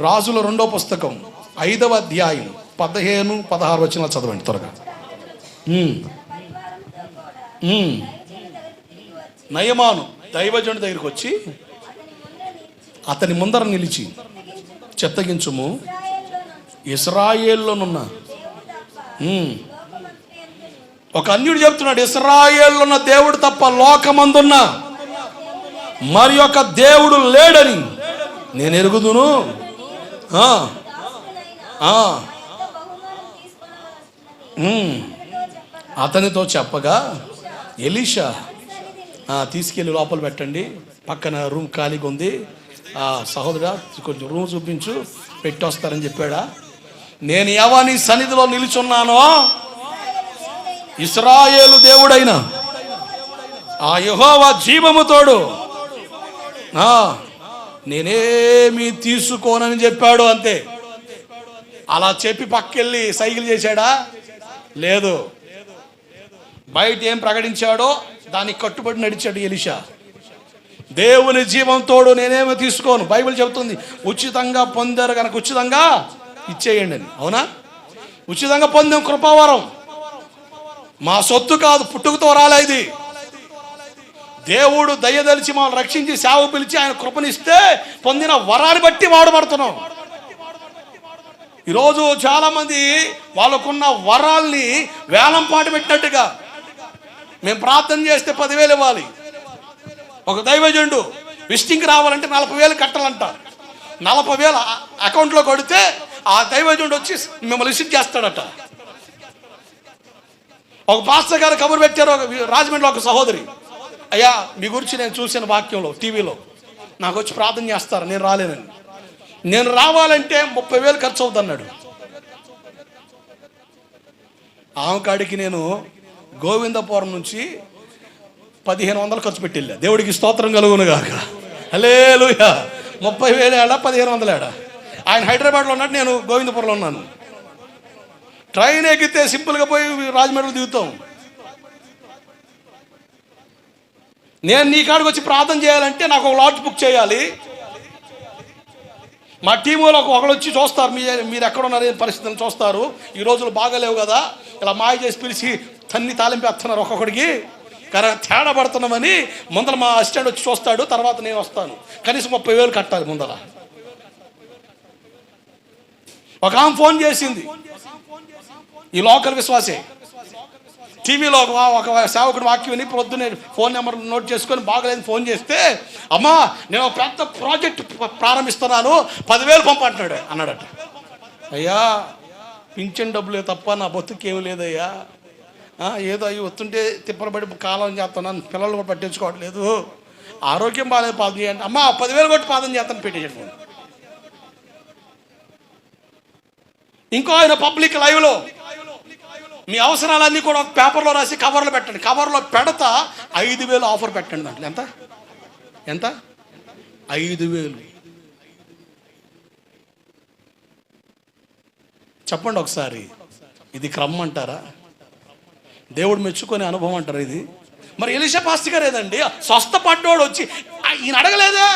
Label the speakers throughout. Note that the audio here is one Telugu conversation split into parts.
Speaker 1: రాజుల 2వ పుస్తకం 5వ అధ్యాయం 15-16 వచనాలు చదవండి త్వరగా. నయమాను దైవజనుడి దగ్గరికి వచ్చి అతని ముందర నిలిచి చెత్తగించుము, ఇశ్రాయేలులోనున్న ఒక అన్యుడు చెప్తున్నాడు, ఇశ్రాయేలులో ఉన్న దేవుడు తప్ప లోకమందున్న మరి ఒక దేవుడు లేడని నేను ఎరుగుదును. అతనితో చెప్పగా ఎలీషా తీసుకెళ్ళి లోపల పెట్టండి, పక్కన రూమ్ ఖాళీగా ఉంది, సహోదరా కొంచెం రూమ్ చూపించు, పెట్టొస్తారని చెప్పాడా. నేను ఎవని సన్నిధిలో నిలుచున్నానో ఇశ్రాయేలు దేవుడైన ఆ యెహోవా జీవము తోడు నేనేమీ తీసుకోనని చెప్పాడు. అంతే. అలా చెప్పి పక్కెళ్ళి సైకిల్ చేశాడా? లేదు. బయట ఏం ప్రకటించాడో దానికి కట్టుబడి నడిచాడు ఎలీషా. దేవుని జీవం తోడు నేనేమో తీసుకోను. బైబిల్ చెబుతుంది ఉచితంగా పొందారు కనుక ఉచితంగా ఇచ్చేయండి అని. అవునా? ఉచితంగా పొందాం కృపావరం, మా సొత్తు కాదు, పుట్టుకతో రాలేదు. దేవుడు దయదలిచి మనం రక్షించి సేవ పిలిచి ఆయన కృపనిస్తే పొందిన వరాన్ని బట్టి వాడబడుతున్నాం. ఈరోజు చాలా మంది వాళ్ళకున్న వరాల్ని వేలం పాటు పెట్టినట్టుగా, మేము ప్రార్థన చేస్తే 10,000 ఇవ్వాలి, ఒక దైవజనుడు విజిటింగ్కి రావాలంటే 40,000 కట్టాలంట. 40,000 అకౌంట్లో కొడితే ఆ దైవజనుడు వచ్చి మిమ్మల్ని విజిట్ చేస్తాడట. ఒక పాస్టర్ గారు కబురు పెట్టారు, రాజమండ్రిలో ఒక సహోదరి, అయ్యా మీ గురించి నేను చూసిన వాక్యంలో టీవీలో, నాకు వచ్చి ప్రార్థన చేస్తారు, నేను రాలేనని. నేను రావాలంటే 30,000 ఖర్చు అవుతుంది అన్నాడు. ఆమె కాడికి నేను గోవిందపురం నుంచి 1,500 ఖర్చు పెట్టి వెళ్ళా. దేవుడికి స్తోత్రం కలుగును గాక. హల్లెలూయా. 30,000 ఏడా 1,500 ఏడా? ఆయన హైదరాబాద్లో ఉన్నాడు, నేను గోవిందపురంలో ఉన్నాను. ట్రైన్ ఎక్కితే సింపుల్గా పోయి రాజమండ్రిలో దిగుతాం. నేను నీ కాడికి వచ్చి ప్రార్థన చేయాలంటే నాకు ఒక లాడ్జ్ బుక్ చేయాలి. మా టీంలో ఒకళ్ళు వచ్చి చూస్తారు, మీరు ఎక్కడ ఉన్నారు పరిస్థితులను చూస్తారు. ఈ రోజులు బాగాలేవు కదా, ఇలా మాయ చేసి పిలిచి తన్ని తాలింపేస్తున్నారు ఒక్కొక్కడికి, కానీ తేడా పడుతున్నామని ముందర మా అసిస్టెంట్ వచ్చి చూస్తాడు, తర్వాత నేను వస్తాను. కనీసం 30,000 కట్టాలి ముందర. ఒక ఆమె ఫోన్ చేసింది, ఈ లోకల్ విశ్వాసే, టీవీలో ఒక సేవకుడు వాక్యం విని పొద్దున్నే ఫోన్ నెంబర్ నోట్ చేసుకొని బాగలేని ఫోన్ చేస్తే, అమ్మా నేను ఒక పెద్ద ప్రాజెక్ట్ ప్రారంభిస్తున్నాను, 10,000 పంపంటున్నాడు అన్నాడట. అయ్యా పింఛన్ డబ్బులే తప్ప నా బతుకేమీ లేదయ్యా, ఏదో అవి వస్తుంటే తిప్పలబడి కాలం చేస్తున్నాను, పిల్లలు కూడా పట్టించుకోవట్లేదు, ఆరోగ్యం బాగాలేదు, పాదం చేయండి. అమ్మా 10,000 కొట్టి పాదం చేస్తాను పెట్టేయండి. ఇంకో ఆయన పబ్లిక్ లైవ్లో మీ అవసరాలన్నీ కూడా ఒక పేపర్లో రాసి కవర్లో పెట్టండి, కవర్లో పెడతా 5,000 ఆఫర్ పెట్టండి. దాంట్లో ఎంత ఎంత 5,000. చెప్పండి ఒకసారి, ఇది క్రమం అంటారా? దేవుడు మెచ్చుకునే అనుభవం అంటారు ఇది? మరి ఎలీషా పాస్టర్ గారు ఏదండి స్వస్థపడ్డోడు వచ్చి ఈయన అడగలేదా?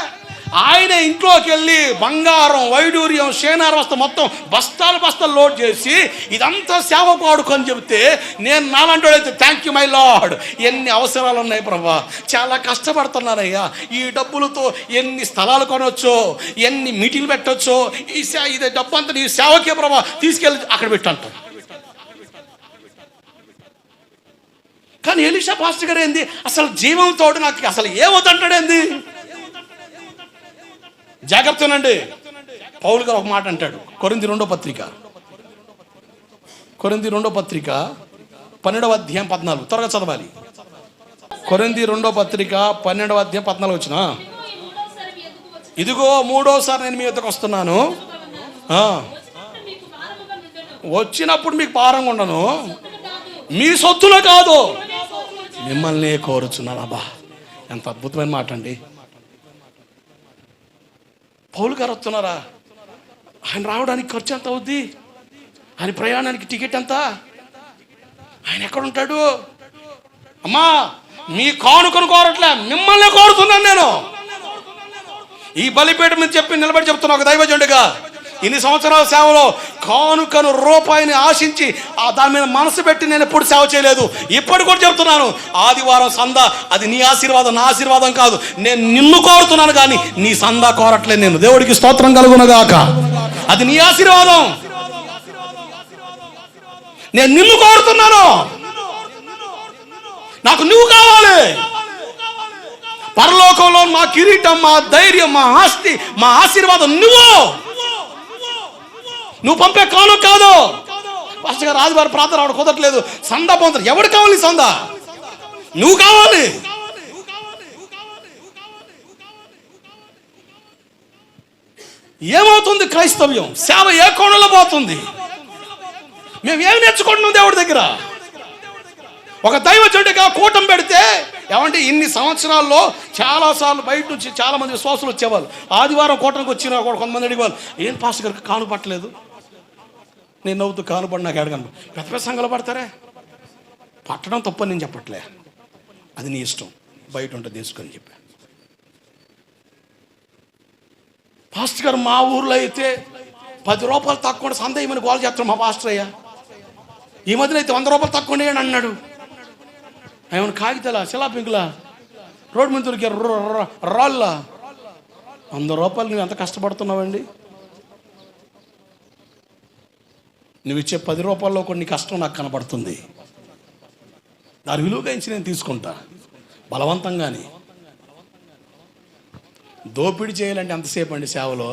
Speaker 1: ఆయన ఇంట్లోకి వెళ్ళి బంగారం, వైడూర్యం, షేనార్ వస్త్రం మొత్తం బస్తాలు లోడ్ చేసి ఇదంతా సేవకు వాడుకొని చెబితే, నేను నాలంటోడైతే థ్యాంక్ యూ మై లార్డ్, ఎన్ని అవసరాలు ఉన్నాయి ప్రభా, చాలా కష్టపడుతున్నానయ్యా, ఈ డబ్బులతో ఎన్ని స్థలాలు కొనొచ్చో, ఎన్ని మీటింగ్లు పెట్టొచ్చో, ఇదే డబ్బు అంతా నీ సేవకే ప్రభా, తీసుకెళ్ళి అక్కడ పెట్టంట. కానీ ఎలీషా పాస్టర్ గారు ఏంది అసలు జీవంతో నాకు అసలు ఏమవుతుంటాడేంది? జాగ్రత్తనండి. పౌలు గారు ఒక మాట అంటాడు, కొరింథీ 2వ పత్రిక 12వ అధ్యాయం 14, త్వరగా చదవాలి. కొరింథీ 2వ పత్రిక 12వ అధ్యాయం 14 వచ్చిన, ఇదిగో 3వసారి నేను మీ వద్దకు వస్తున్నాను, వచ్చినప్పుడు మీకు భారంగా ఉండను, మీ సొత్తులో కాదు మిమ్మల్ని కోరుచున్నాను. అబ్బా ఎంత అద్భుతమైన మాట అండి. పౌలు గారు వస్తున్నారా? ఆయన రావడానికి ఖర్చు ఎంత అవుద్ది? ఆయన ప్రయాణానికి టికెట్ ఎంత? ఆయన ఎక్కడ ఉంటాడు? అమ్మా మీ కానుకను కోరట్లే, మిమ్మల్ని కోరుతున్నాను నేను. ఈ బలిపీఠం మీద చెప్పి నిలబడి చెప్తున్నా ఒక దైవజనుడిగా, ఇన్ని సంవత్సరాల సేవలో కానుకను రూపాయిని ఆశించి దాని మీద మనసు పెట్టి నేను ఎప్పుడు సేవ చేయలేదు. ఇప్పటి కూడా చెప్తున్నాను, ఆదివారం సందా అది నీ ఆశీర్వాదం, నా ఆశీర్వాదం కాదు. నేను నిన్ను కోరుతున్నాను కానీ నీ సందా కోరట్లేదు. నేను దేవుడికి స్తోత్రం కలుగునగాక. అది నీ ఆశీర్వాదం, నేను నిన్ను కోరుతున్నాను. నాకు నువ్వు కావాలి. పరలోకంలో మా కిరీటం, మా ధైర్యం, మా ఆస్తి, మా ఆశీర్వాదం నువ్వు పంపే కాను కాదు. పాస్టర్ గారు ఆదివారం ప్రార్థన రావడం కుదరట్లేదు, సందా పొందరు. ఎవడు కావాలి సందా? నువ్వు కావాలి. ఏమవుతుంది క్రైస్తవ్యం? సేవ ఏ కోణంలో పోతుంది? మేము ఏమి నేర్చుకుంటున్నాం దేవుడి దగ్గర? ఒక దైవజనుడిగా కూటం పెడితే ఏమంటే ఇన్ని సంవత్సరాల్లో చాలాసార్లు బయట నుంచి చాలామంది విశ్వాసులు వచ్చేవాళ్ళు. ఆదివారం కూటమికి వచ్చిన కొంతమంది అడిగేవాళ్ళు, ఏం పాస్టర్ గారికి కాను పట్టలేదు? నేను నవ్వుతూ కానుపడి నాకు అడగను. పెద్ద పెద్ద సంఘాలు పడతారే, పట్టడం తప్పని నేను చెప్పట్లే, అది నీ ఇష్టం, బయట ఉంటుంది తీసుకొని చెప్పా. పాస్టర్ గారు మా ఊర్లో అయితే 10 రూపాయలు తక్కువ సందేహమని గోల్ చేస్తాం మా పాస్టర్ అయ్యా. ఈ మధ్యన అయితే 100 రూపాయలు తక్కువ అని అన్నాడు. ఏమన్నా కాగితాలా, శిలాపింకులా, రోడ్డు మీద దొరికే రాళ్ళ? 100 రూపాయలు నువ్వు ఎంత కష్టపడుతున్నావండి? నువ్వు ఇచ్చే 10 రూపాయల్లో కొన్ని కష్టం నాకు కనపడుతుంది. దాని విలువగా ఇచ్చి నేను తీసుకుంటా బలవంతంగానే. దోపిడీ చేయాలంటే ఎంతసేపు అండి సేవలో?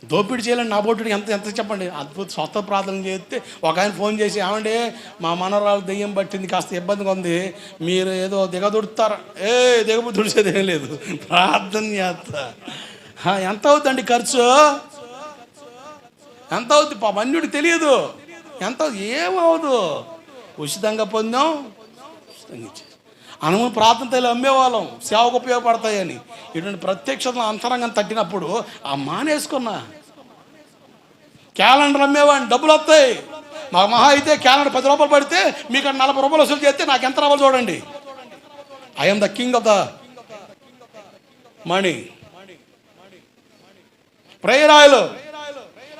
Speaker 1: దోపిడీ చేయాలంటే నా బోటుడికి ఎంత చెప్పండి. అద్భుత స్వస్థ ప్రార్థన చేస్తే ఒక ఆయన ఫోన్ చేసి, ఏమంటే మా మనరాలు దెయ్యం పట్టింది, కాస్త ఇబ్బందిగా ఉంది, మీరు ఏదో దిగదుడుతారా? దిగబు దుడిచేది ఏం లేదు, ప్రార్థన చేస్తా. ఎంత అవుతుందండి ఖర్చు? ఎంత అవుద్ది? అన్యుడికి తెలియదు ఎంత ఏమవుదు. ఉచితంగా పొందాం, ఉచితంగా ఇచ్చేది. అనుమతి ప్రార్థన తల్లి అమ్మేవాళ్ళం, సేవకు ఉపయోగపడతాయని. ఇటువంటి ప్రత్యక్షతను అంతరంగం తట్టినప్పుడు మానేసుకున్నా. క్యాలెండర్ అమ్మేవాడిని, డబ్బులు వస్తాయి. మా మహా అయితే క్యాలెండర్ 10 రూపాయలు పడితే మీకు 40 రూపాయలు వసూలు చేస్తే నాకు ఎంత రావాలి చూడండి. I'm the king of the money. Prayer oil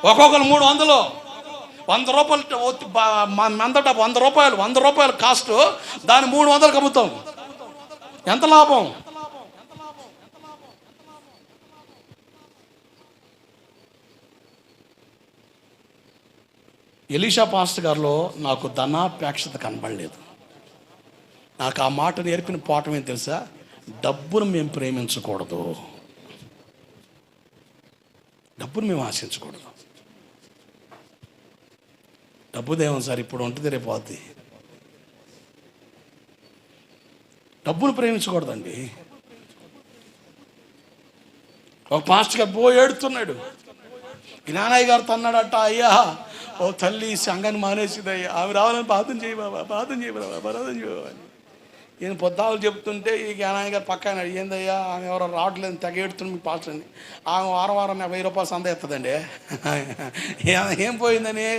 Speaker 1: ఒక్కొక్కరు 300, 100 రూపాయలు మందట, 100 రూపాయలు కాస్ట్, దాన్ని 300కి అమ్ముతాం. ఎంత లాభం? ఎలీషా పాస్టర్ గారిలో నాకు ధనాపేక్షత కనబడలేదు. నాకు ఆ మాట నేర్పిన పాఠం ఏం తెలుసా? డబ్బును మేము ప్రేమించకూడదు, డబ్బును మేము ఆశించకూడదు. డబ్బు దేవం సార్, ఇప్పుడు ఉంటుంది రేపు పోద్ది. డబ్బును ప్రేమించకూడదండి. ఒక పాస్టర్ గారు ఏడుతున్నాడు. జ్ఞానయ్య గారితో అన్నాడట, అయ్యా ఓ తల్లి సంఘాన్ని మానేసింది అయ్యా, ఆమె రావాలని ప్రార్థన చేయి బాబా, ప్రార్థన చేయి బాబా, ప్రార్థన చేయ బాబా అని. నేను పొద్దాలు చెప్తుంటే ఈ జ్ఞానయ్య గారు పక్కన ఏందయ్యా ఆమె ఎవరో రావట్లేదు, తెగ ఏడుతుంది మీ పాస్టర్ అని. ఆమె వారం 1000 రూపాయలు సంద ఎత్తదండి. ఏం పోయిందని?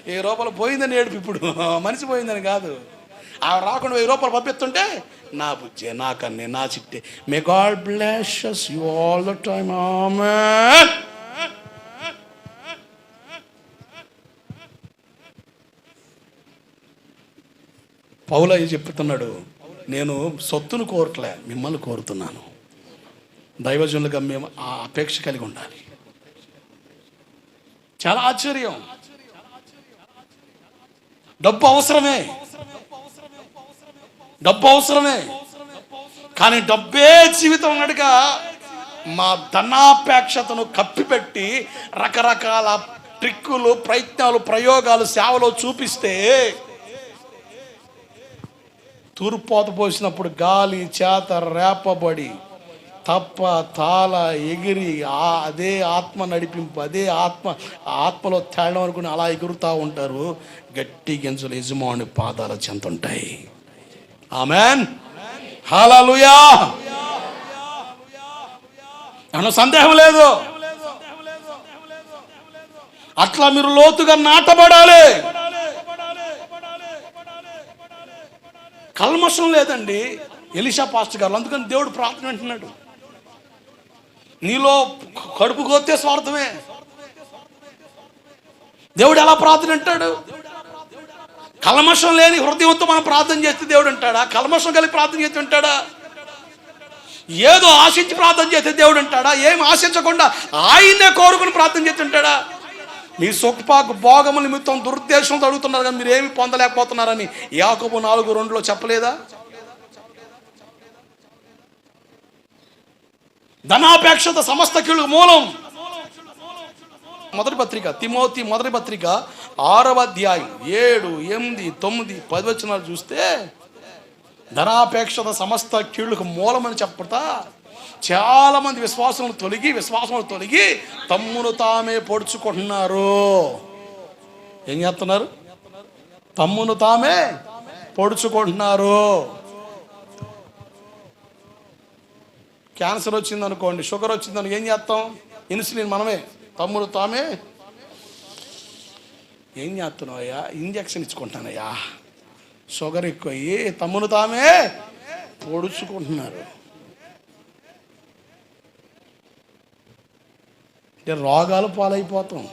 Speaker 1: 1000 రూపాయలు పోయిందని ఏడుపు. ఇప్పుడు మనిషి పోయిందని కాదు. ఆమె రాకుండా 1000 రూపాయలు పంపిస్తుంటే నా బుజ్జే, నా కన్నే, నా చిట్టే. May God bless you all the time. Amen. Paul చెప్తున్నాడు, నేను సొత్తును కోరట్లే, మిమ్మల్ని కోరుతున్నాను. దైవజనులుగా మేము ఆ అపేక్ష కలిగి ఉండాలి. చాలా ఆశ్చర్యం. డబ్బు అవసరమే, డబ్బు అవసరమే, కానీ డబ్బే జీవితం అన్నట్టుగా మా ధనాపేక్షతను కప్పిపెట్టి రకరకాల ట్రిక్కులు, ప్రయత్నాలు, ప్రయోగాలు సేవలో చూపిస్తే తూర్పోత పోసినప్పుడు గాలి చేత రేపబడి తప్ప తాళ ఎగిరి అదే ఆత్మ నడిపింపు, అదే ఆత్మలో తేడం అనుకుని అలా ఎగురుతూ ఉంటారు. గట్టి గింజలు యజమాని పాదాల చెంత ఉంటాయి. ఆమేన్, హల్లెలూయా. అన్న సందేహం లేదు. అట్లా మీరు లోతుగా నాటబడాలి. కల్మషం లేదండి ఎలీషా పాస్టర్ గారు. అందుకని దేవుడు ప్రార్థన అంటున్నాడు, నీలో కడుపు కోతే స్వార్థమే, దేవుడు ఎలా ప్రార్థన అంటాడు? కల్మషం లేని హృదయంతో మనం ప్రార్థన చేస్తే దేవుడు అంటాడా? కల్మషం కలిగి ప్రార్థన చేస్తే ఉంటాడా? ఏదో ఆశించి ప్రార్థన చేస్తే దేవుడు అంటాడా? ఏం ఆశించకుండా ఆయన్నే కోరుకుని ప్రార్థన చేస్తే ఉంటాడా? మీ సుఖపాకు భోగముల నిమిత్తం దురుద్దేశంతో అడుగుతున్నారు కానీ మీరు ఏమి పొందలేకపోతున్నారని యాకోబు 4:2 చెప్పలేదా? ధనాపేక్షత సమస్త కీళ్ళకు మూలం. మొదటి పత్రిక తిమోతి మొదటి పత్రిక 6వ అధ్యాయం 7, 8, 9, 10 వచనాలు చూస్తే ధనాపేక్షత సమస్త కీళ్ళకు మూలమని చెప్తా చాలా మంది విశ్వాసంలో తొలగి తమ్మును తామే పొడుచుకుంటున్నారు. ఏం చేస్తున్నారు? తమ్మును తామే పొడుచుకుంటున్నారు. క్యాన్సర్ వచ్చింది అనుకోండి, షుగర్ వచ్చిందని ఏం చేస్తాం? ఇన్సులిన్ మనమే. తమ్ముడు తామే ఏం చేస్తున్నావయ్యా? ఇంజక్షన్ ఇచ్చుకుంటానయ్యా, షుగర్ ఎక్కువయ్యి తమ్మును తామే పొడుచుకుంటున్నారు. రోగాలు పాలైపోతాం.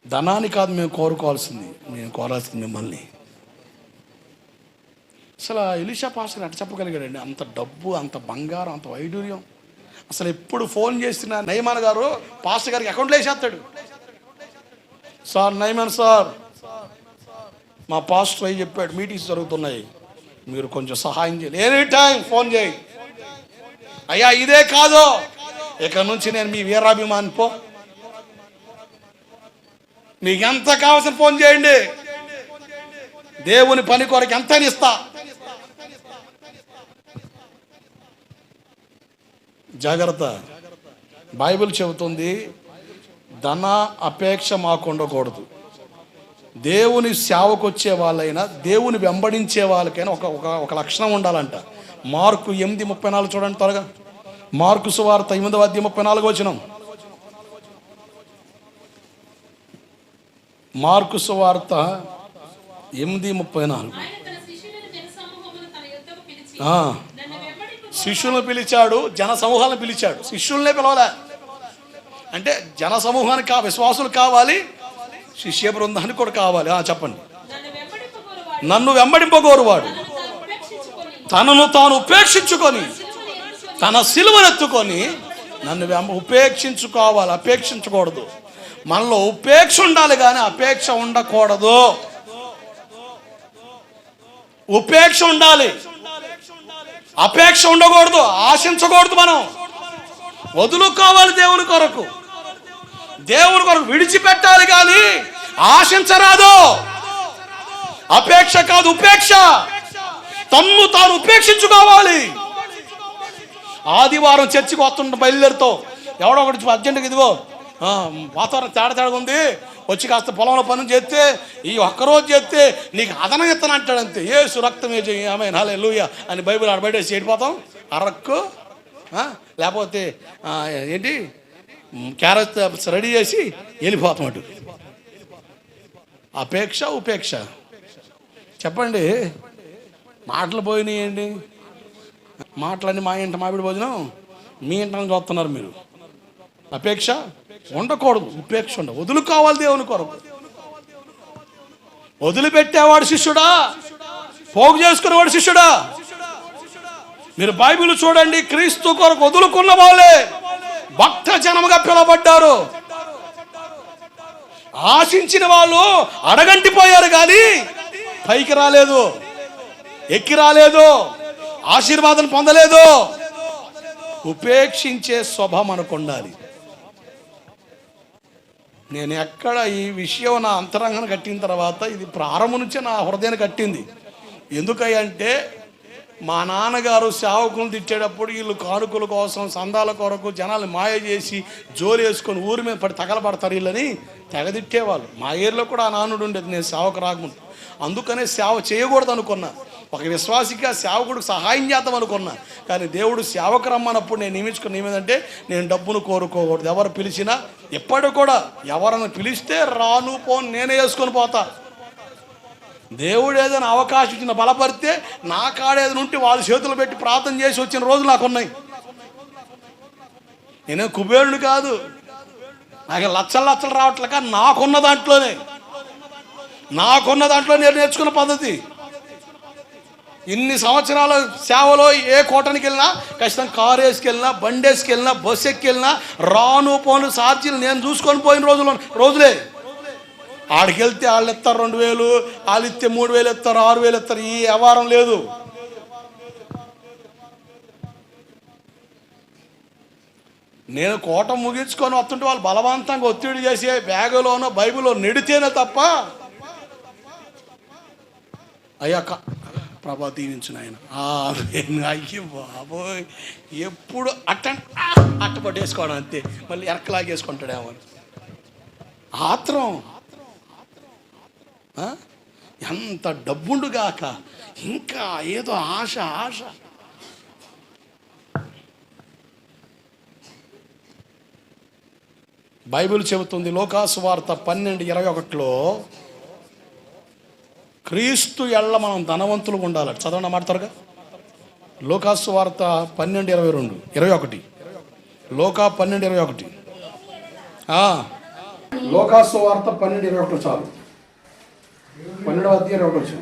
Speaker 1: ధనాన్ని కాదు మేము కోరుకోవాల్సింది, మేము కోరాల్సింది మిమ్మల్ని. అసలు ఎలీషా పాస్టర్ అట్ట చెప్పగలిగాడండి? అంత డబ్బు, అంత బంగారం, అంత వైడూర్యం. అసలు ఎప్పుడు ఫోన్ చేసిన నయమాన్ గారు పాస్టర్ గారికి అకౌంట్లో వేసేస్తాడు. సార్ నయమాన్ సార్, మా పాస్టర్ అయ్యి చెప్పాడు మీటింగ్స్ జరుగుతున్నాయి, మీరు కొంచెం సహాయం చేయాలి. ఎనీ టైం ఫోన్ చేయి. అయ్యా ఇదే కాదు, ఇక నుంచి నేను మీ వీరాభిమాని, పో మీకు ఎంత కావాల్సిన ఫోన్ చేయండి, దేవుని పని కొరకు ఎంత ఇస్తా. జాగ్రత్త. బైబిల్ చెబుతుంది ధన అపేక్ష మాకు ఉండకూడదు. దేవుని సేవకు వచ్చే వాళ్ళైనా దేవుని వెంబడించే వాళ్ళకైనా ఒక లక్షణం ఉండాలంట. మార్కు 8:34 చూడండి త్వరగా. మార్కు సువార్త 8వ అధ్యాయం 34వ వచనం. మార్కు సువార్త 8:34. శిష్యులను పిలిచాడు, జన సమూహాలను పిలిచాడు. శిష్యులనే పిలవలే. అంటే జన సమూహానికి విశ్వాసులు కావాలి, శిష్య బృందానికి కూడా కావాలి. చెప్పండి. నన్ను వెంబడింపగోరువాడు తనను తాను ఉపేక్షించుకొని తన సిలువనెత్తుకొని నన్ను ఉపేక్షించుకోవాలి, అపేక్షించకూడదు. మనలో ఉపేక్ష ఉండాలి కానీ అపేక్ష ఉండకూడదు. ఉపేక్ష ఉండాలి, అపేక్ష ఉండకూడదు, ఆశించకూడదు. మనం వదులుకోవాలి దేవుని కొరకు, దేవుని కొరకు విడిచిపెట్టాలి కానీ ఆశించరాదు. అపేక్ష కాదు, ఉపేక్ష. తన్ను తాను ఉపేక్షించుకోవాలి. ఆదివారం చర్చికి వస్తుంటే బయలుదేరుతావు, ఎవడో ఒకటి అర్జెంటుగా ఇదిగో వాతావరణం తేడా ఉంది, వచ్చి కాస్త పొలంలో పనులు చేస్తే ఈ ఒక్కరోజు చేస్తే నీకు అదనం ఇత్తనం అంటాడు. అంతే. యేసు రక్తమే ఆమె హల్లెలూయా అని బైబిల్ ఆడబయటేసి వెళ్ళిపోతాం. అరక్కు లేకపోతే ఏంటి క్యారెట్ రెడీ చేసి వెళ్ళిపోతాం అటు. అపేక్ష ఉపేక్ష. చెప్పండి, మాటలు పోయినాయండి. మాటలన్నీ మా ఇంట మామిడి భోజనం, మీ ఇంటని చూస్తున్నారు మీరు. అపేక్ష ఉండకూడదు, ఉపేక్ష ఉండ. వదులుకోవాలి దేవుని కొరకు. వదిలిపెట్టేవాడు శిష్యుడా, పోగు చేసుకునేవాడు శిష్యుడా? మీరు బైబిల్ చూడండి, క్రీస్తు కొరకు వదులుకున్న వాళ్ళే భక్త జనముగా పిలవబడ్డారు. ఆశించిన వాళ్ళు అడగంటిపోయారు కానీ పైకి రాలేదు, ఎక్కి రాలేదు, ఆశీర్వాదం పొందలేదు. ఉపేక్షించే స్వభావం మనకు ఉండాలి. నేను ఎక్కడ ఈ విషయం నా అంతరంగాన్ని కట్టిన తర్వాత ఇది ప్రారంభం నుంచే నా హృదయాన్ని కట్టింది. ఎందుకంటే మా నాన్నగారు సేవకులను తిట్టేటప్పుడు వీళ్ళు కానుకల కోసం, సందాల కొరకు జనాలు మాయ చేసి జోలు వేసుకొని ఊరి మీద పడి తగలబడతారు వీళ్ళని తెగదిట్టేవాళ్ళు. మా ఏరియాలో కూడా ఆ నానుడు ఉండేది నేను సేవకు రాకముందు. అందుకనే సేవ చేయకూడదు అనుకున్నా. ఒక విశ్వాసిగా సేవకుడికి సహాయం చేద్దాం అనుకున్నా. కానీ దేవుడు సేవకు రమ్మన్నప్పుడు నేను నియమించుకుని ఏమిటంటే నేను డబ్బును కోరుకోకూడదు. ఎవరు పిలిచినా ఎప్పటికి కూడా ఎవరైనా పిలిస్తే రాను పోను నేనే వేసుకొని పోతా. దేవుడు ఏదైనా అవకాశం ఇచ్చిన బలపడితే నా కాడ ఏదైనా ఉంటే వాళ్ళ చేతులు పెట్టి ప్రార్థన చేసి వచ్చిన రోజులు నాకు ఉన్నాయి. నేనే కుబేరుడు కాదు, నాకు లచ్చలు లచ్చలు రావట్లేక నాకున్న దాంట్లోనే నేను నేర్చుకున్న పద్ధతి. ఇన్ని సంవత్సరాల సేవలో ఏ కోటనికి వెళ్ళినా ఖచ్చితంగా కారు వేసుకెళ్ళినా, బండి వేసుకెళ్ళినా, బస్సు ఎక్కెళ్ళినా, రాను పోను ఛార్జీలు నేను చూసుకొని పోయిన రోజులే. ఆడికి వెళ్తే వాళ్ళు ఇస్తారు 2000, వాళ్ళు ఇస్తే 3000 ఇస్తారు, 6000 ఇస్తారు. ఈ వ్యవహారం లేదు. నేను కోట ముగించుకొని వస్తుంటే వాళ్ళు బలవంతంగా ఒత్తిడి చేసి బ్యాగులోనో బైబిల్లో నెడితేనే తప్ప, అయ్యాక ప్రభా దీవించిన ఆయన అయ్యి బాబోయ్ ఎప్పుడు అట్ట పట్టేసుకోవడం అంతే, మళ్ళీ ఎరకలాగేసుకుంటాడేమో ఆత్రం. ఎంత డబ్బుండుగాక ఇంకా ఏదో ఆశ. బైబిల్ చెబుతుంది లోకాసువార్త 12:21లో క్రీస్తు ఎళ్ళ మనం ధనవంతులుగా ఉండాలి. చదవండి మాట్లాడతారుగా. లోకాసువార్త 12:21 లోకా 12:21 లోకాసువార్త 12:21 చాలు. 12:21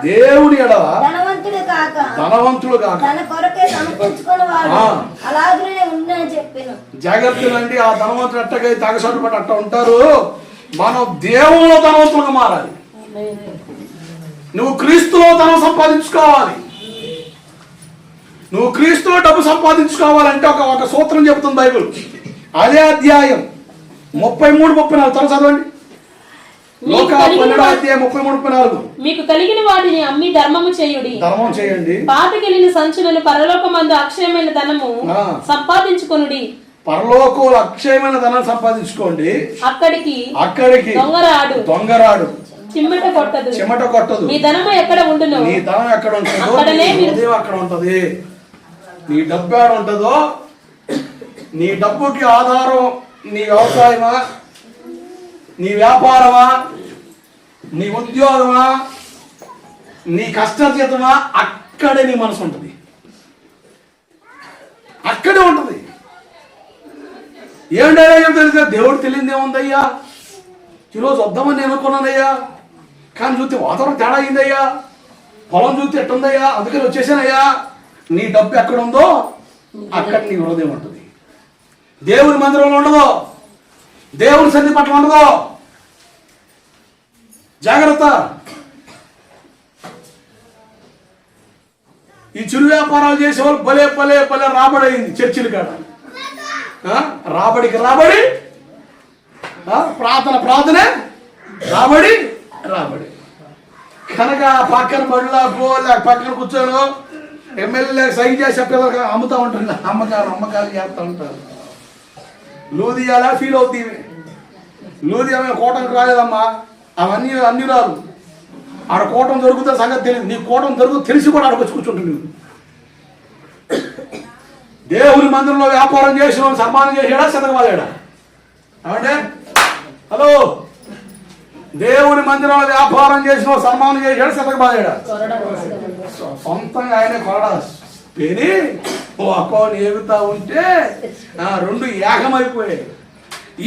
Speaker 1: దేవుడి ఎడల ధనవంతుడు కాక జాగ్రత్తలండి. ఆ ధనవంతుడు అట్టగా తాగసాటు పట్టి అట్ట ఉంటారు. మనం దేవుళ్ళో ధనవంతులుగా మారాలి. నువ్వు క్రీస్తులో ధనం సంపాదించుకోవాలి. నువ్వు క్రీస్తులో డబ్బు సంపాదించుకోవాలంటే ఒక సూత్రం చెబుతుంది బైబిల్. అదే అధ్యాయం 33-34 త్వర చదవండి. లోకా 12:33-34
Speaker 2: మీకు కలిగిన వాటిని అమ్మి ధర్మం చేయండి. పాతకెళ్ళిన సంచులను పరలోకమందు అక్షయమైన ధనము సంపాదించుకొనుడి.
Speaker 1: పరలోకంలో అక్షయమైన ధనం సంపాదించుకోండి.
Speaker 2: అక్కడికి
Speaker 1: దొంగరాడు
Speaker 2: చెమట కొట్టదు. నీ ధనము ఎక్కడ ఉండునో,
Speaker 1: నీ ధనం ఎక్కడ ఉంటుందో అక్కడ ఉంటది. నీ డబ్బు ఎక్కడ ఉంటుందో, నీ డబ్బుకి ఆధారం నీ వ్యవసాయమా, నీ వ్యాపారమా, నీ ఉద్యోగమా, నీ కష్టజీతమా, అక్కడే నీ మనసు ఉంటుంది. అక్కడే ఉంటుంది. ఏమిటయ్యా తెలుసా, దేవుడు తెలియదు ఏముందయ్యా, ఈరోజు వద్దామని నేను అనుకున్నానయ్యా, కానీ చూస్తే వాతావరణం తేడా అయిందయ్యా, పొలం చూస్తే ఎట్టుందయ్యా, అందుకని వచ్చేసానయ్యా. నీ డబ్బు ఎక్కడ ఉందో అక్కడ నీ హృదయం ఉంటుంది. దేవుని మందిరంలో ఉండదు, దేవుని సన్నిధి పట్ల ఉండదు. జాగ్రత్త. ఈ చిరు వ్యాపారాలు చేసేవాళ్ళు భలే రాబడి అయింది. చర్చిలు కాడ రాబడి ప్రార్థనే రాబడి కనుక పక్కన బడిలా పక్కన కూర్చోను ఎమ్మెల్యే సైన్ చేసే పిల్లలు అమ్ముతూ ఉంటారు. అమ్మకాలు చేస్తూ ఉంటారు. లూదియాలా ఫీల్ అవుతుంది. లూదియా కోటకు రాలేదమ్మా, అవన్నీ అన్ని రాదు. ఆడ కోటం దొరుకుతా సంగతి తెలియదు. నీ కోటం దొరుకుతూ తెలిసి కూడా ఆడకొచ్చి కూర్చుంటుంది. దేవుని మందిరంలో వ్యాపారం చేసిన సన్మానం చేసాడా, శతకమాలేడా? అంటే హలో, దేవుని మందిరంలో వ్యాపారం చేసిన సన్మానం చేసాడా, శతకమాలేడా? సొంతంగా ఆయన కొరడా పెని ఓ అకౌంట్ ఏగుతా ఉంటే రెండు ఏకమైపోయాయి.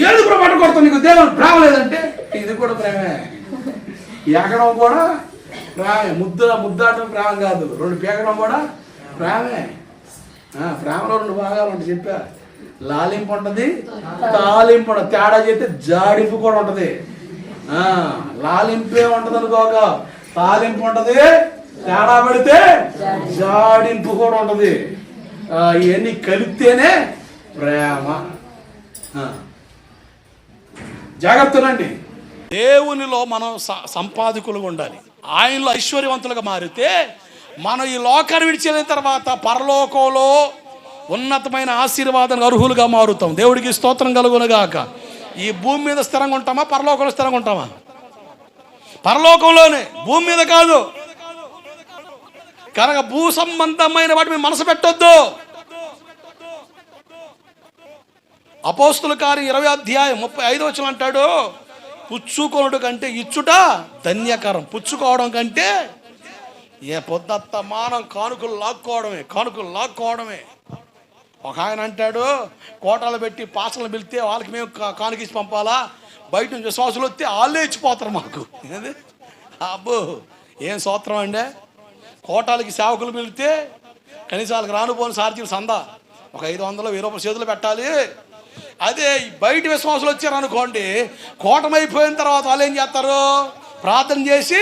Speaker 1: ఏది కూడా పట్టుకొడతావు, నీకు దేవుని ప్రేమ లేదంటే ఇది కూడా ప్రేమే. ఏకడం కూడా ప్రేమే. ముద్దాటం ప్రేమ కాదు, రెండు పీకడం కూడా ప్రేమే. ప్రేమలో రెండు భాగాలు ఉంటాయి చెప్పా. లాలింపు ఉంటుంది, తాలింపు ఉంటుంది. తేడా చేస్తే జాడింపు కూడా ఉంటుంది. లాలింపే ఉంటుంది అనుకోక, తాలింపు ఉంటుంది. తేడా పడితే జాడింపు కూడా ఉంటుంది. ఇవన్నీ కలిపితేనే ప్రేమ. జాగ్రత్తనండి. దేవునిలో మనం సంపాదకులుగా ఉండాలి. ఆయనలో ఐశ్వర్యవంతులుగా మారితే మనం ఈ లోకాన్ని విడిచిన తర్వాత పరలోకంలో ఉన్నతమైన ఆశీర్వాదానికి అర్హులుగా మారుతాం. దేవుడికి స్తోత్రం కలుగునుగాక. ఈ భూమి మీద స్థిరంగా ఉంటామా, పరలోకంలో స్థిరంగా ఉంటామా? పరలోకంలోనే, భూమి మీద కాదు. కనుక భూ సంబంధమైన వాటి మీద మనసు పెట్టొద్దు. అపోస్తుల కార్యం 20:35 అంటాడు, పుచ్చుకొనుడు కంటే ఇచ్చుట ధన్యకరం. పుచ్చుకోవడం కంటే ఏ పొద్దత్త మానం కానుకలు లాక్కోవడమే. ఒక ఆయన అంటాడు, కోటాలు పెట్టి పాసలు పిలిస్తే వాళ్ళకి మేము కానుకిచ్చి పంపాలా, బయట నుంచి విశ్వాసులు వస్తే వాళ్ళే ఇచ్చిపోతారు మాకు. ఏంది అబ్బో, ఏం సూత్రం అండి. కోటాలకి సేవకులు పిలిస్తే కనీసం వాళ్ళకి రానుపోని సార్జీలు సందా ఒక 500 1000 రూపాయలు చేతులు పెట్టాలి. అదే బయట విశ్వాసులు వచ్చారనుకోండి, కూటమైపోయిన తర్వాత వాళ్ళు ఏం చేస్తారు, ప్రార్థన చేసి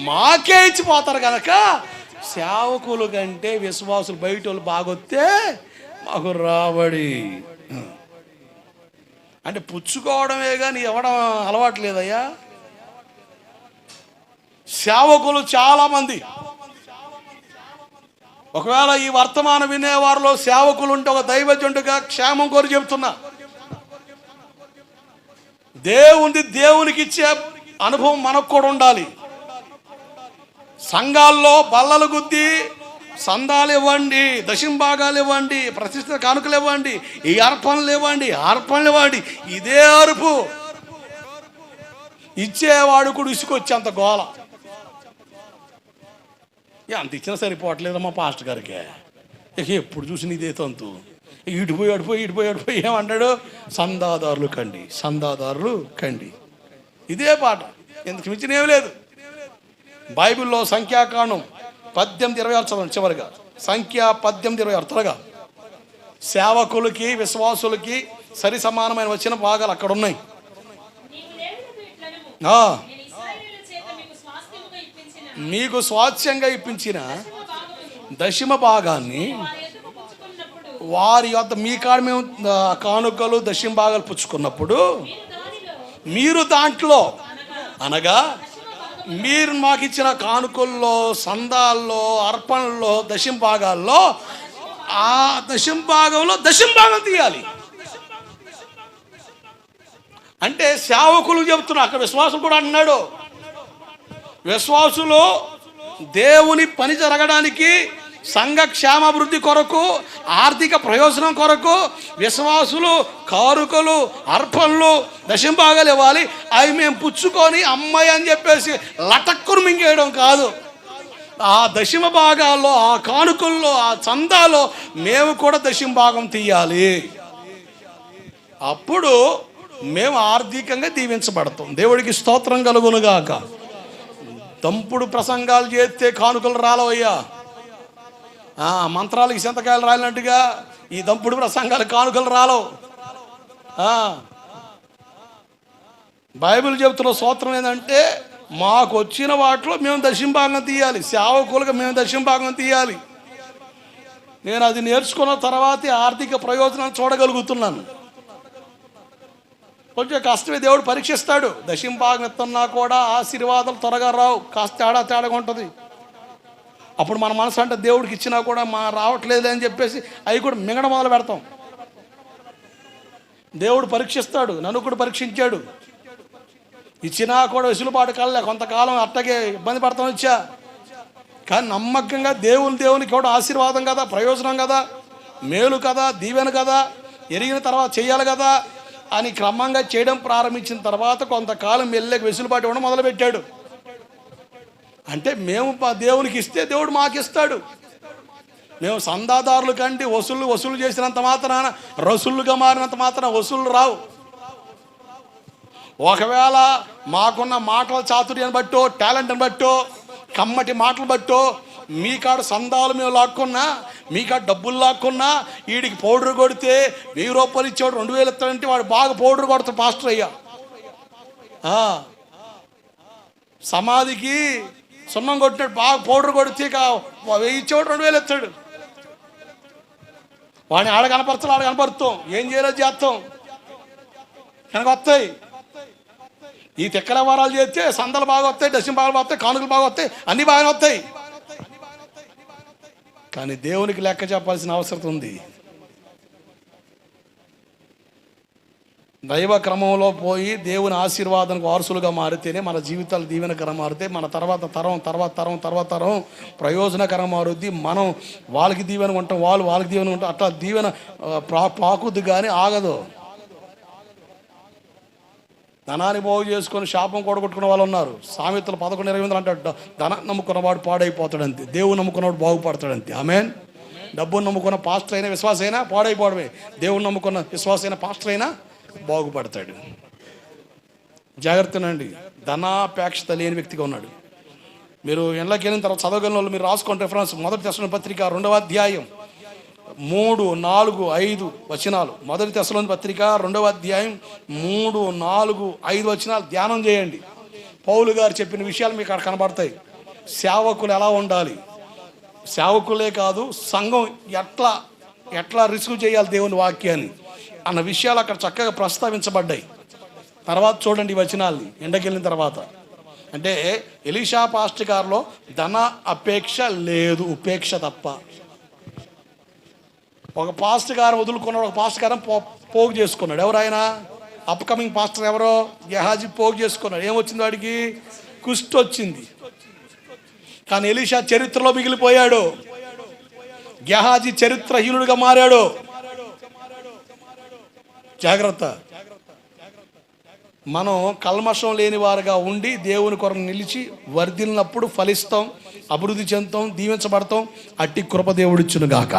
Speaker 1: మాకే ఇచ్చిపోతారు. కనుక సేవకులు కంటే విశ్వాసులు బయట వాళ్ళు బాగొస్తే మాకు రాబడి. అంటే పుచ్చుకోవడమే కానీ ఇవ్వడం అలవాటు లేదయ్యా. సేవకులు చాలామంది, ఒకవేళ ఈ వర్తమానం వినేవారిలో సేవకులు ఉంటే ఒక దైవజనుడిగా క్షేమం కోరి చెబుతున్నా, దేవునికి ఇచ్చే అనుభవం మనకు కూడా ఉండాలి. సంఘాల్లో బల్లలు గుద్ది సందాలు ఇవ్వండి, దశంభాగాలు ఇవ్వండి, ప్రతిష్ఠిత కానుకలు ఇవ్వండి, ఈ అర్పణలు ఇవ్వండి, ఇదే అరుపు. ఇచ్చేవాడు కూడా ఇసుకొచ్చేంత గోల. అంత ఇచ్చినా సరిపోవట్లేదమ్మా పాస్టర్ గారికి. ఇక ఎప్పుడు చూసిన ఇదే తంతు. ఇడిపోయి ఏమంటాడు, సందాదారులు కండి. ఇదే పాట, ఎందుకు మించిన ఏమి లేదు. బైబిల్లో సంఖ్యాకాండం 18:26 చదవండి చివరిగా. సంఖ్య 18:26 త్వరగా. సేవకులకి విశ్వాసులకి సరి సమానమైన వచ్చిన భాగాలు అక్కడ ఉన్నాయి. మీకు స్వాస్థ్యంగా ఇప్పించిన దశమ భాగాన్ని వారి యొద్ద మీ కాడ మేము కానుకలు దశమ భాగాలు పుచ్చుకున్నప్పుడు మీరు దాంట్లో, అనగా మీరు మాకు ఇచ్చిన కానుకల్లో, సందాల్లో, అర్పణల్లో, దశమ భాగాల్లో ఆ దశమ భాగంలో దశమ భాగం తీయాలి. అంటే సేవకులు చెబుతున్నారు, అక్కడ విశ్వాసులు కూడా అన్నాడు. విశ్వాసులు దేవుని పని జరగడానికి, సంఘ క్షేమాభివృద్ధి కొరకు, ఆర్థిక ప్రయోజనం కొరకు విశ్వాసులు కానుకలు, అర్పణలు, దశంభాగాలు ఇవ్వాలి. అవి మేము పుచ్చుకొని అమ్మాయి అని చెప్పేసి లటక్కును మింగేయడం కాదు. ఆ దశమ భాగాల్లో, ఆ కానుకల్లో, ఆ చందాలో మేము కూడా దశంభాగం తీయాలి. అప్పుడు మేము ఆర్థికంగా దీవించబడతాం. దేవుడికి స్తోత్రం కలుగునుగాక. దంపుడు ప్రసంగాలు చేస్తే కానుకలు రాలవయ్యా. మంత్రాలకి చింతకాయలు రాలినట్టుగా ఈ దంపుడు ప్రసంగాలు కానుకలు రాలవు. బైబిల్ చెబుతున్న స్తోత్రం ఏంటంటే, మాకు వచ్చిన వాటిలో మేము దశంభాగం తీయాలి, సేవకులుగా మేము దశంభాగం తీయాలి. నేను అది నేర్చుకున్న తర్వాతే ఆర్థిక ప్రయోజనాలు చూడగలుగుతున్నాను. కొంచెం కష్టమే, దేవుడు పరీక్షిస్తాడు. దశంభాగం ఇస్తున్నా కూడా ఆశీర్వాదాలు త్వరగా రావు, కాస్త తేడాగా ఉంటుంది. అప్పుడు మన మనసు అంటే దేవుడికి ఇచ్చినా కూడా రావట్లేదు అని చెప్పేసి అవి కూడా మింగడం మొదలు పెడతాం. దేవుడు పరీక్షిస్తాడు, నన్ను కూడా పరీక్షించాడు. ఇచ్చినా కూడా వెసులుబాటు కలలే, కొంతకాలం అట్టగే ఇబ్బంది పడతాం ఇచ్చా. కానీ నమ్మకంగా దేవునికి కూడా ఆశీర్వాదం కదా, ప్రయోజనం కదా, మేలు కదా, దీవెన కదా, ఎరిగిన తర్వాత చేయాలి కదా అని క్రమంగా చేయడం ప్రారంభించిన తర్వాత కొంతకాలం మెల్లగా వెసులుబాటు ఇవ్వడం మొదలుపెట్టాడు. అంటే మేము దేవునికి ఇస్తే దేవుడు మాకు ఇస్తాడు. మేము సందాదారులు కంటే వసూలు చేసినంత మాత్రాన, రసూళ్ళుగా మారినంత మాత్రాన వసూళ్ళు రావు. ఒకవేళ మాకున్న మాటల చాతుర్యాన్ని బట్టో, టాలెంట్ని బట్టో, కమ్మటి మాటలు బట్టో మీ కాడ సందాలు మేము లాక్కున్నా, మీ కాడ డబ్బులు లాక్కున్నా, వీడికి పౌడర్ కొడితే 1000 రూపాయలు ఇచ్చేవాడు 2000 ఇస్తాడంటే వాడు బాగా పౌడర్ కొడతాడు పాస్టర్ అయ్యా. సమాధికి సున్నం కొట్టినాడు, బాగా పౌడర్ కొడితే 1000 ఇచ్చేవాడు 2000 ఇస్తాడు. వాడిని ఆడ కనపరుస్తాం, ఏం చేయలేదు చేస్తాం. కనుక వస్తాయి ఈ తిక్కల వారాలు చేస్తే సందలు బాగా వస్తాయి, దశం బాగా వస్తాయి, కానుకలు బాగా వస్తాయి, అన్నీ బాగానే వస్తాయి. కానీ దేవునికి లెక్క చెప్పాల్సిన అవసరం ఉంది. దైవ క్రమంలో పోయి దేవుని ఆశీర్వాదానికి వారసులుగా మారితేనే మన జీవితాలు దీవెనకరం మారితే మన తర్వాత తరం ప్రయోజనకరం మారుద్ది. మనం వాళ్ళకి దీవెన ఉంటాం, వాళ్ళకి దీవెన ఉంటాం. అట్లా దీవెన పాకుద్ది కానీ ఆగదు. ధనాన్ని బాగు చేసుకొని శాపం కూడగొట్టుకున్న వాళ్ళు ఉన్నారు. సామెతలు 11:28 అంటాడు, ధనం నమ్ముకున్నవాడు పాడైపోతాడంతే, దేవుడు నమ్ముకున్నవాడు బాగుపడతాడంతే. ఆమేన్. డబ్బును నమ్ముకున్న పాస్టర్ అయినా విశ్వాస అయినా పాడైపోవడమే. దేవుని నమ్ముకున్న విశ్వాస అయినా పాస్టర్ అయినా బాగుపడతాడు. జాగ్రత్తనండి. ధనాపేక్షత లేని వ్యక్తిగా ఉన్నాడు. మీరు ఎండ్లకి వెళ్ళిన తర్వాత చదవగలిగిన వాళ్ళు మీరు రాసుకోండి రిఫరెన్స్. 1 తెస్సలోనికీ పత్రిక 2వ అధ్యాయం 3, 4, 5 వచనాలు. 1 తెస్సలోనికీ పత్రిక 2వ అధ్యాయం 3, 4, 5 వచనాలు ధ్యానం చేయండి. పౌలు గారు చెప్పిన విషయాలు మీకు అక్కడ కనబడతాయి. సేవకులు ఎలా ఉండాలి, సేవకులే కాదు సంఘం ఎట్లా రిసీవ్ చేయాలి దేవుని వాక్యాన్ని అన్న విషయాలు అక్కడ చక్కగా ప్రస్తావించబడ్డాయి. తర్వాత చూడండి ఈ వచనాల్ని ఎండకెళ్ళిన తర్వాత. అంటే ఎలీషా పాస్టర్ గారిలో ధన అపేక్ష లేదు, ఉపేక్ష తప్ప. ఒక పాస్టర్ గారు వదులుకున్నాడు, ఒక పాస్టర్ గారు పోగు చేసుకున్నాడు. ఎవరు ఆయన? అప్కమింగ్ పాస్టర్ ఎవరో గెహాజీ పోగు చేసుకున్నాడు. ఏమొచ్చింది వాడికి? కుష్టి వచ్చింది. కానీ ఎలీషా చరిత్రలో మిగిలిపోయాడు. గెహాజీ చరిత్రహీనుడిగా మారాడు. జాగ్రత్త. మనం కల్మషం లేని వారుగా ఉండి దేవుని కొరకు నిలిచి వర్ధిల్లినప్పుడు ఫలిస్తాం, అభివృద్ధి చెందుతాం, దీవించబడతాం. అట్టి కృప దేవుడిచ్చును గాక.